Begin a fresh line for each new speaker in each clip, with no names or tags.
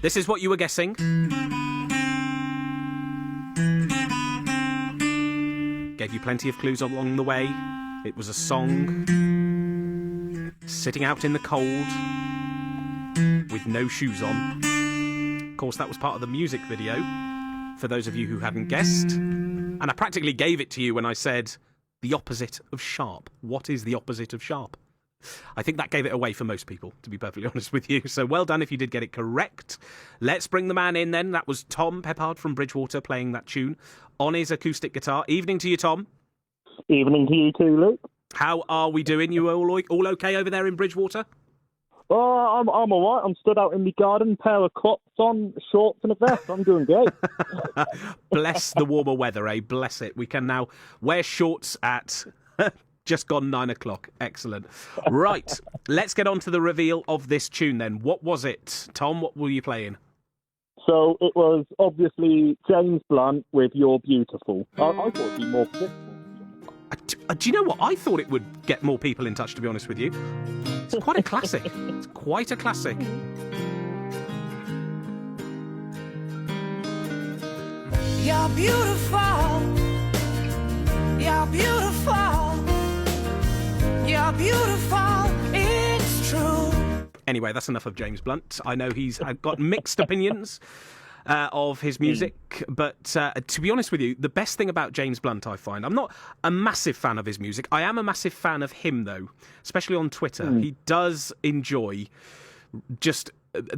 This is what you were guessing. Gave you plenty of clues along the way. It was a song. Sitting out in the cold. With no shoes on. Of course, that was part of the music video. For those of you who hadn't guessed. And I practically gave it to you when I said the opposite of sharp. What is the opposite of sharp? I think that gave it away for most people, to be perfectly honest with you. So well done if you did get it correct. Let's bring the man in then. That was Tom Peppard from Bridgewater playing that tune on his acoustic guitar. Evening to you, Tom.
Evening to you too, Luke.
How are we doing? You all okay over there in Bridgewater?
Oh, I'm all right. I'm stood out in the garden, pair of crops on, shorts and a vest. I'm doing great.
Bless the warmer weather, eh? Bless it. We can now wear shorts at just gone 9 o'clock. Excellent. Right, let's get on to the reveal of this tune then. What was it? Tom, what were you playing?
So it was obviously James Blunt with You're Beautiful. I thought it'd be more predictable.
Do you know what? I thought it would get more people in touch, to be honest with you. It's quite a classic. It's quite a classic.
You're beautiful. You're beautiful. You're beautiful. It's true.
Anyway, that's enough of James Blunt. I know he's got mixed opinions of his music, but to be honest with you, the best thing about James Blunt, I find, I'm not a massive fan of his music. I am a massive fan of him, though, especially on Twitter. He does enjoy just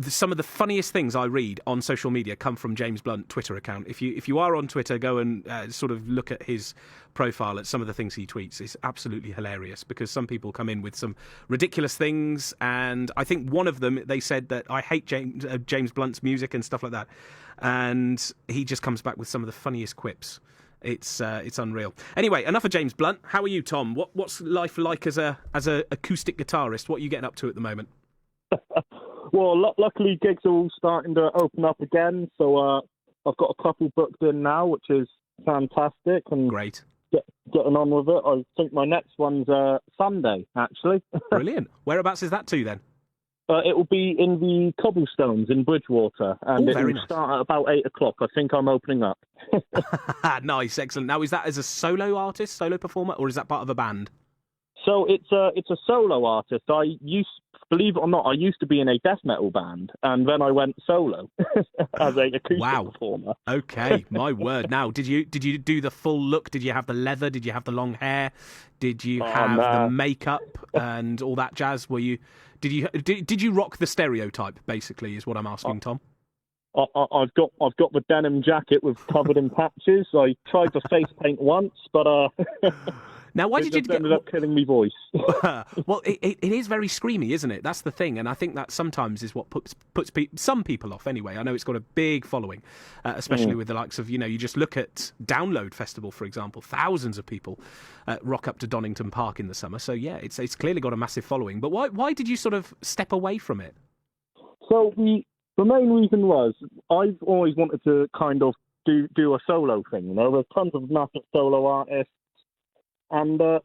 some of the funniest things I read on social media come from James Blunt Twitter account. If you are on Twitter, go and sort of look at his profile, at some of the things he tweets. It's absolutely hilarious because some people come in with some ridiculous things, and I think one of them, they said that I hate James Blunt's music and stuff like that, and he just comes back with some of the funniest quips. It's unreal. Anyway, enough of James Blunt. How are you, Tom? What's life like as a acoustic guitarist? What are you getting up to at the moment?
Well, luckily gigs are all starting to open up again, so I've got a couple booked in now, which is fantastic. And
great.
Getting on with it. I think my next one's Sunday, actually.
Brilliant. Whereabouts is that to then?
It will be in the Cobblestones in Bridgewater, and it will start at about 8 o'clock. I think I'm opening up.
Nice, excellent. Now, is that as a solo artist, solo performer, or is that part of a band?
So it's a solo artist. Believe it or not, I used to be in a death metal band, and then I went solo as a acoustic performer.
Okay, my word. Now, did you do the full look? Did you have the leather? Did you have the long hair? Did you have the makeup and all that jazz? Did you rock the stereotype? Basically, is what I'm asking, Tom.
I've got the denim jacket with covered in patches. I tried to face paint once, but
now, why did you
ended up killing me voice?
Well, it is very screamy, isn't it? That's the thing, and I think that sometimes is what puts some people off. Anyway, I know it's got a big following, especially with the likes of, you just look at Download Festival, for example. Thousands of people rock up to Donington Park in the summer. So yeah, it's clearly got a massive following. But why did you sort of step away from it?
So the main reason was I've always wanted to kind of do a solo thing. There's tons of massive solo artists. And the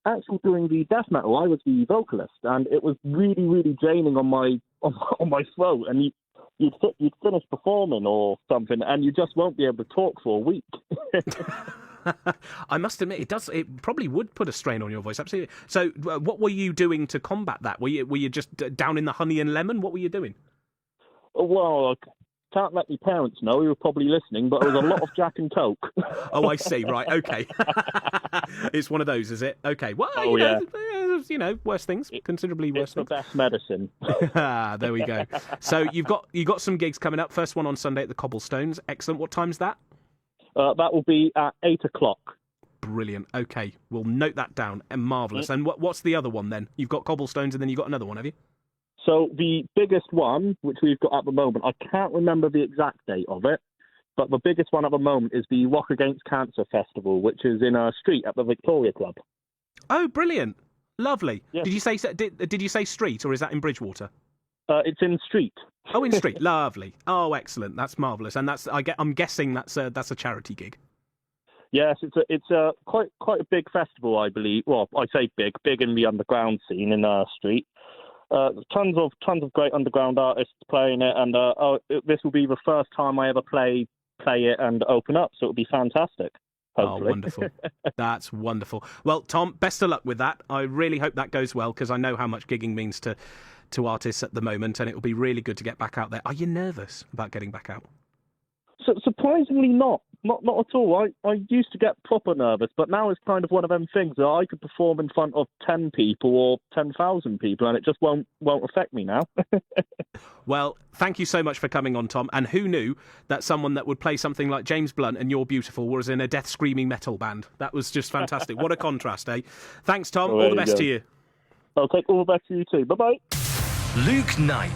actual doing the death metal, I was the vocalist, and it was really, really draining on my throat. And you'd finish performing or something, and you just won't be able to talk for a week.
I must admit, it probably would put a strain on your voice. Absolutely. So, what were you doing to combat that? Were you just down in the honey and lemon? What were you doing?
Well, can't let my parents know, who were probably listening, but it was a lot of Jack and Coke.
Oh, I see. Right. Okay. It's one of those, is it? Okay. Well, worse things, considerably worse things.
It's the best medicine.
There we go. So you got some gigs coming up. First one on Sunday at the Cobblestones. Excellent. What time's that?
That will be at 8 o'clock.
Brilliant. Okay. We'll note that down. And marvellous. And what's the other one then? You've got Cobblestones and then you've got another one, have you?
So the biggest one, which we've got at the moment, I can't remember the exact date of it, but the biggest one at the moment is the Rock Against Cancer Festival, which is in a street at the Victoria Club.
Oh, brilliant. Lovely.
Yes.
Did you say street, or is that in Bridgewater?
It's in street.
Oh, in street. Lovely. Oh, excellent. That's marvellous. And I'm guessing that's a charity gig.
Yes, it's a quite a big festival, I believe. Well, I say big in the underground scene in our street. Tons of great underground artists playing it, and this will be the first time I ever play it and open up, so it'll be fantastic. Hopefully.
Oh, wonderful. That's wonderful. Well, Tom, best of luck with that. I really hope that goes well, because I know how much gigging means to artists at the moment, and it will be really good to get back out there. Are you nervous about getting back out?
So, surprisingly not at all. I used to get proper nervous, but now it's kind of one of them things that I could perform in front of 10 people or 10,000 people, and it just won't affect me now.
Well, thank you so much for coming on, Tom. And who knew that someone that would play something like James Blunt and You're Beautiful was in a death screaming metal band? That was just fantastic. What a contrast, eh? Thanks, Tom.
Well,
all the best to you.
Okay, all the best to you too. Bye-bye.
Luke Knight.